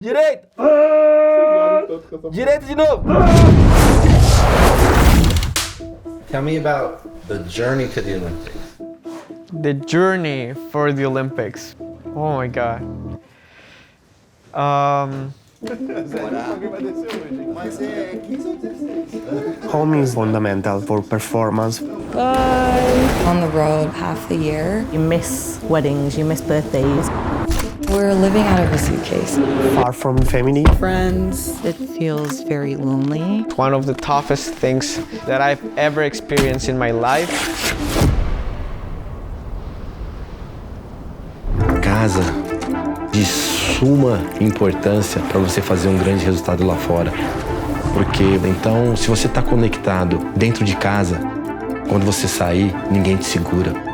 Direito! Direito de novo! Tell me about the journey to the Olympics. The journey for the Olympics. Oh my God. Home is fundamental for performance. On the road half the year. You miss weddings, you miss birthdays. We're living out of a suitcase. Far from family. Friends. It feels very lonely. It's one of the toughest things that I've ever experienced in my life. Casa de suma importância para você fazer um grande resultado lá fora. Porque então, se você está conectado dentro de casa, quando você sair, ninguém te segura.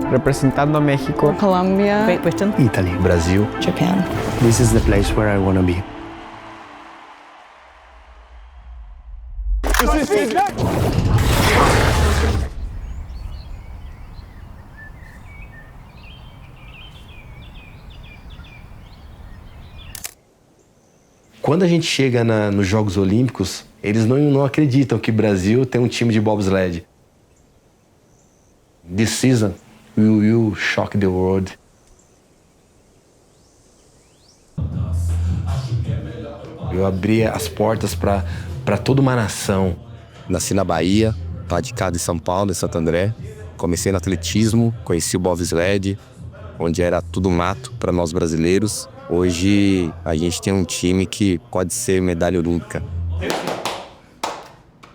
Representando a México, Colombia, Great Britain, Italy. Brasil. Japan. This is the place where I want to be. Quando a gente chega nos Jogos Olímpicos, eles não acreditam que o Brasil tem um time de bobsled. This season, we will shock the world. Eu abri as portas para toda uma nação. Nasci na Bahia, radicado em São Paulo, em Santo André. Comecei no atletismo, conheci o bobsled, onde era tudo mato para nós brasileiros. Hoje a gente tem um time que pode ser medalha olímpica.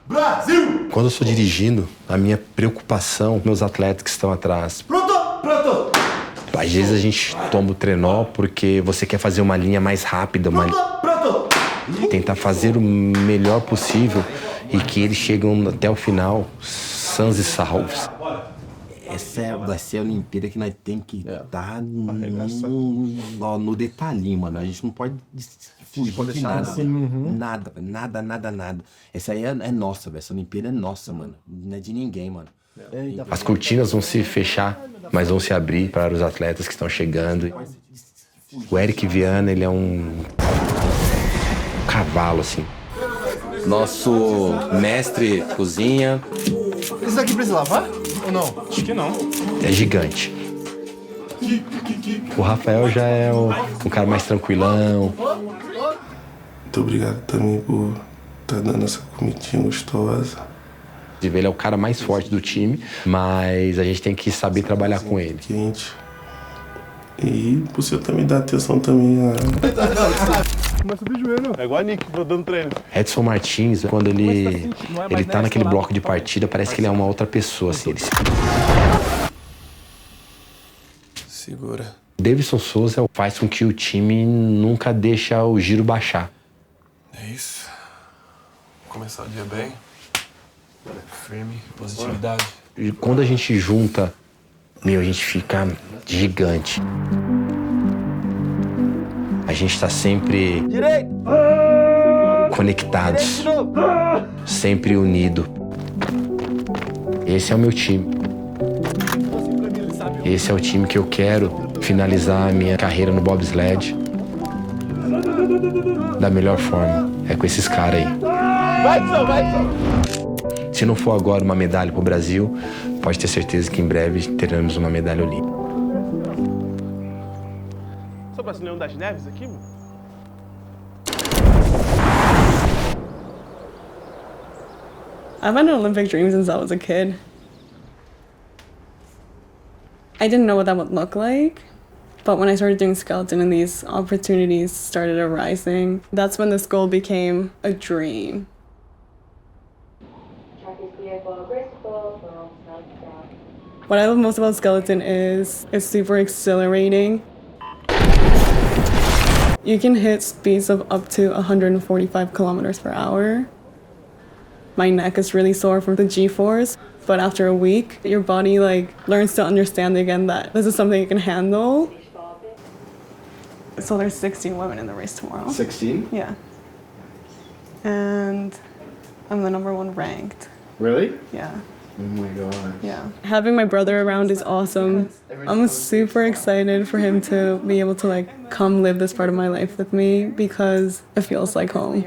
Brasil! Quando eu estou dirigindo, a minha preocupação, meus atletas que estão atrás. Pronto! Às vezes a gente toma o trenó porque você quer fazer uma linha mais rápida, tentar fazer o melhor possível e que eles chegam até o final sãos e salvos. Essa vai ser a Olimpíada que nós temos que estar no detalhinho, mano. A gente não pode fugir de nada. Nada. Essa aí é nossa, velho. Essa Olimpíada é nossa, mano. Não é de ninguém, mano. As cortinas vão se fechar, mas vão se abrir para os atletas que estão chegando. O Eric Viana, ele é um cavalo, assim. Nosso mestre cozinha. Isso aqui precisa lavar ou não? Acho que não. É gigante. O Rafael já é um cara mais tranquilão. Muito obrigado também por estar dando essa comidinha gostosa. Ele é o cara mais forte do time, mas a gente tem que saber trabalhar com ele. Quente. E por você também dar atenção também a... Começa do joelho. É igual a Nick, dando treino. Edson Martins, quando ele tá naquele bloco de partida, parece que ele é uma outra pessoa, assim. Segura. Davidson Souza faz com que o time nunca deixa o giro baixar. É isso. Começar o dia bem. Firme, positividade. E quando a gente junta, a gente fica gigante. A gente tá sempre conectados, sempre unido. Esse é o meu time. Esse é o time que eu quero finalizar a minha carreira no bobsled da melhor forma. É com esses caras aí. Se não for agora uma medalha pro Brasil, pode ter certeza que em breve teremos uma medalha olímpica. Só pra Leão das Neves aqui, mano? I've had Olympic dreams since I was a kid. I didn't know what that would look like, but when I started doing skeleton and these opportunities started arising, that's when this goal became a dream. What I love most about skeleton is it's super exhilarating. You can hit speeds of up to 145 kilometers per hour. My neck is really sore from the G-force, but after a week, your body learns to understand again that this is something you can handle. So there's 16 women in the race tomorrow. 16? Yeah. And I'm the #1 ranked. Really? Yeah. Oh my God. Yeah. Having my brother around is awesome. I'm super excited for him to be able to like come live this part of my life with me because it feels like home.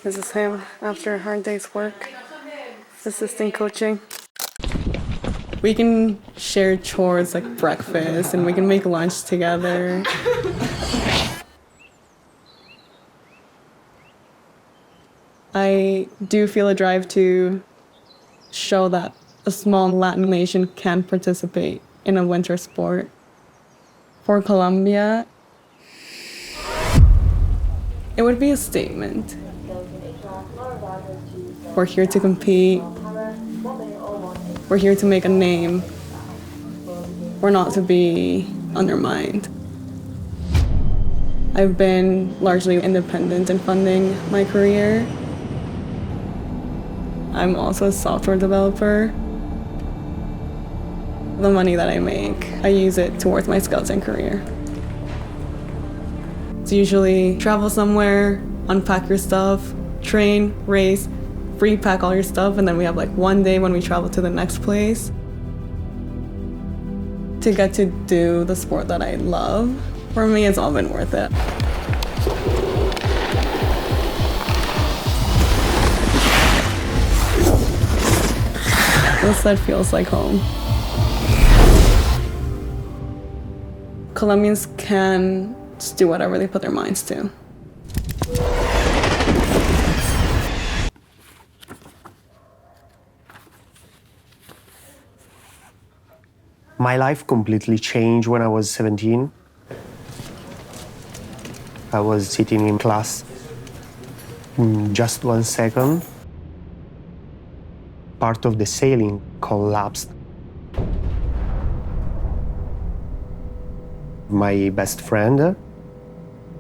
This is him after a hard day's work, assistant coaching. We can share chores like breakfast and we can make lunch together. I do feel a drive to show that a small Latin nation can participate in a winter sport. For Colombia, it would be a statement. We're here to compete. We're here to make a name. We're not to be undermined. I've been largely independent in funding my career. I'm also a software developer. The money that I make, I use it towards my scouting career. It's usually travel somewhere, unpack your stuff, train, race, repack all your stuff, and then we have like one day when we travel to the next place. To get to do the sport that I love, for me, it's all been worth it. This sled feels like home. Colombians can just do whatever they put their minds to. My life completely changed when I was 17. I was sitting in class. In just 1 second, part of the sailing collapsed. My best friend,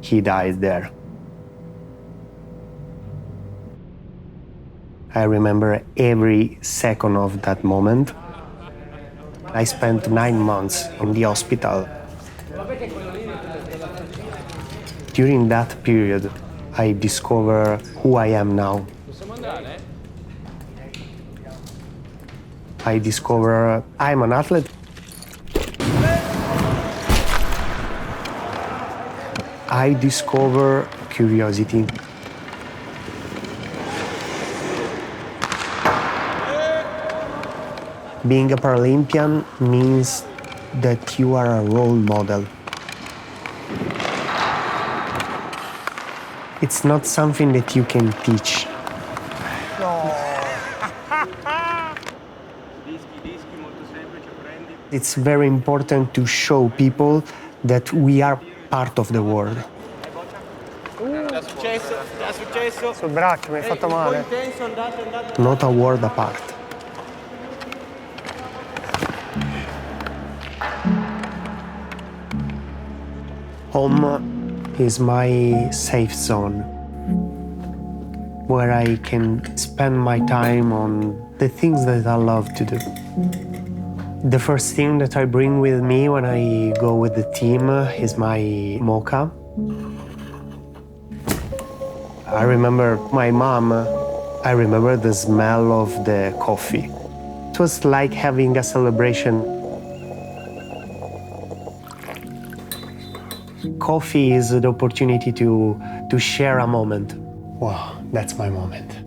he died there. I remember every second of that moment. I spent 9 months in the hospital. During that period, I discovered who I am now. I discovered I'm an athlete. I discover curiosity. Being a Paralympian means that you are a role model. It's not something that you can teach. It's very important to show people that we are part of the world. Sul braccio, mi hai fatto male. Not a world apart. Home is my safe zone, where I can spend my time on the things that I love to do. The first thing that I bring with me when I go with the team is my mocha. I remember my mom. I remember the smell of the coffee. It was like having a celebration. Coffee is the opportunity to share a moment. Wow, that's my moment.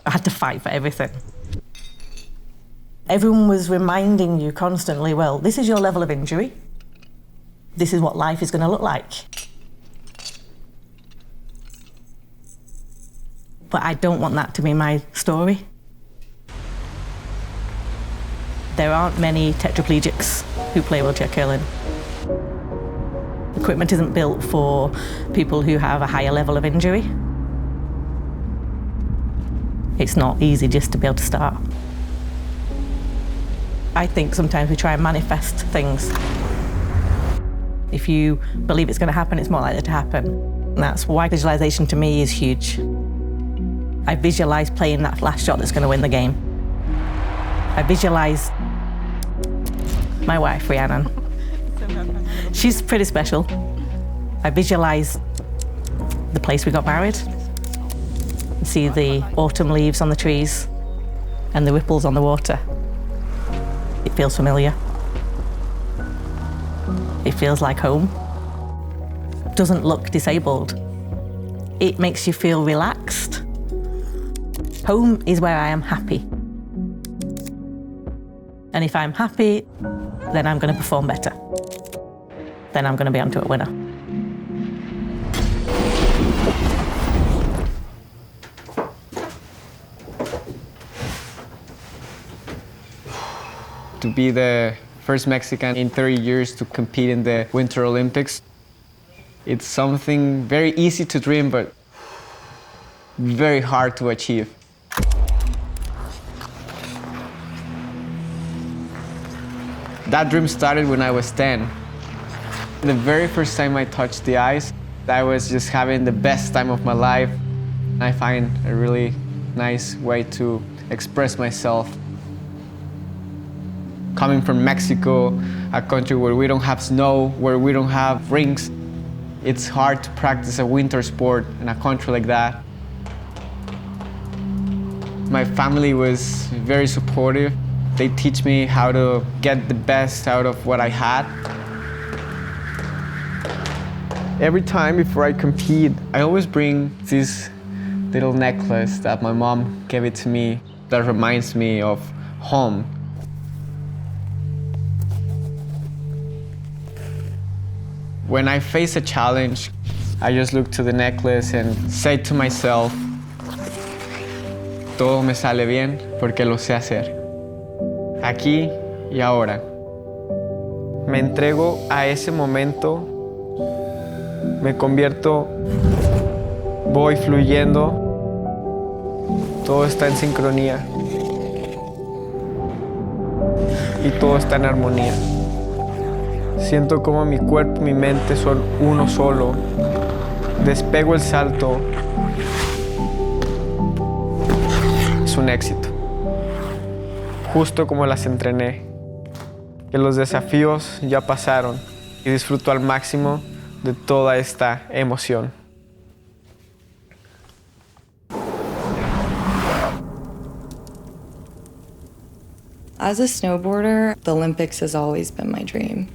I had to fight for everything. Everyone was reminding you constantly, well, this is your level of injury. This is what life is going to look like. But I don't want that to be my story. There aren't many tetraplegics who play wheelchair curling. Equipment isn't built for people who have a higher level of injury. It's not easy just to be able to start. I think sometimes we try and manifest things. If you believe it's going to happen, it's more likely to happen. And that's why visualization to me is huge. I visualize playing that last shot that's going to win the game. I visualize my wife, Rhiannon. She's pretty special. I visualize the place we got married. see the autumn leaves on the trees and the ripples on the water. It feels familiar. It feels like home. It doesn't look disabled. It makes you feel relaxed. Home is where I am happy. And if I'm happy, then I'm going to perform better. Then I'm going to be onto a winner. To be the first Mexican in 30 years to compete in the Winter Olympics, it's something very easy to dream, but very hard to achieve. That dream started when I was 10. The very first time I touched the ice, I was just having the best time of my life. I find a really nice way to express myself. Coming from Mexico, a country where we don't have snow, where we don't have rinks, it's hard to practice a winter sport in a country like that. My family was very supportive. They teach me how to get the best out of what I had. Every time before I compete, I always bring this little necklace that my mom gave it to me that reminds me of home. When I face a challenge, I just look to the necklace and say to myself, todo me sale bien porque lo sé hacer. Aquí y ahora. Me entrego a ese momento, me convierto, voy fluyendo, todo está en sincronía y todo está en armonía. Siento como mi cuerpo y mi mente son uno solo. Despego el salto. Es un éxito. Justo como las entrené. Que los desafíos ya pasaron y disfruto al máximo de toda esta emoción. As a snowboarder, the Olympics has always been my dream.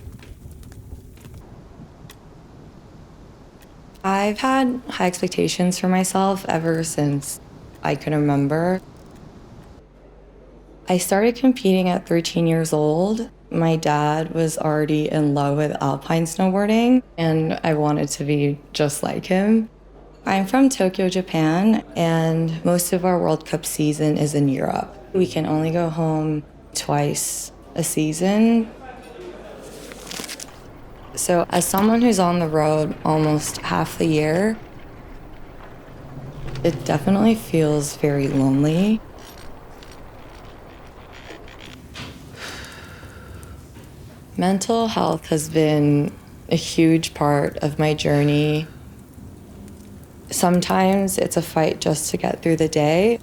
I've had high expectations for myself ever since I can remember. I started competing at 13 years old. My dad was already in love with alpine snowboarding, and I wanted to be just like him. I'm from Tokyo, Japan, and most of our World Cup season is in Europe. We can only go home twice a season. So as someone who's on the road almost half the year, it definitely feels very lonely. Mental health has been a huge part of my journey. Sometimes it's a fight just to get through the day.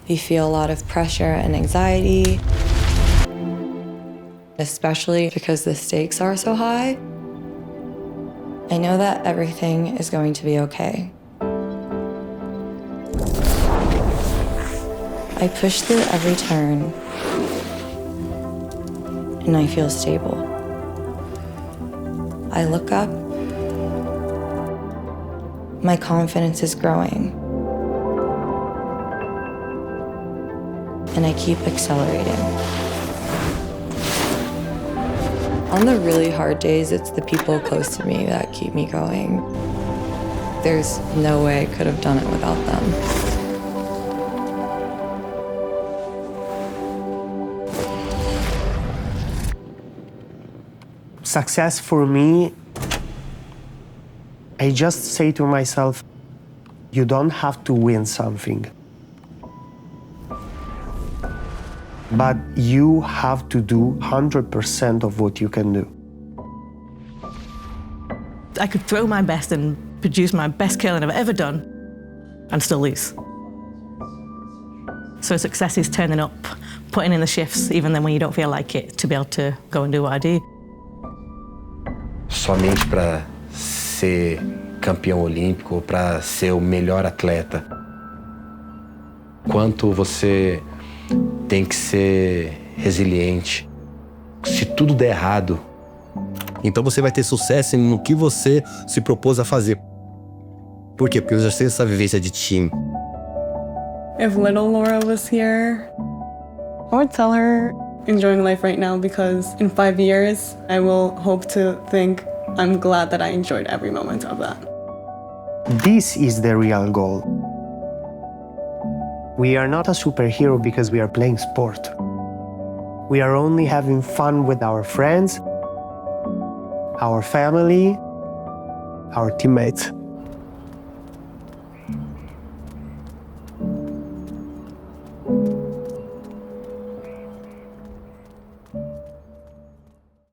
You feel a lot of pressure and anxiety, especially because the stakes are so high. I know that everything is going to be okay. I push through every turn, and I feel stable. I look up, my confidence is growing, and I keep accelerating. On the really hard days, it's the people close to me that keep me going. There's no way I could have done it without them. Success for me, I just say to myself, you don't have to win something, but you have to do 100% of what you can do. I could throw my best and produce my best curling I've ever done and still lose. So success is turning up, putting in the shifts, even then when you don't feel like it, to be able to go and do what I do. Somente para ser campeão olímpico, para ser o melhor atleta, quanto você tem que ser resiliente. Se tudo der errado, então você vai ter sucesso no que você se propôs a fazer. Por quê? Porque eu já sei essa vivência de time. If little Laura was here, I would tell her enjoying life right now, because in 5 years, I will hope to think I'm glad that I enjoyed every moment of that. This is the real goal. We are not a superhero because we are playing sport. We are only having fun with our friends, our family, our teammates.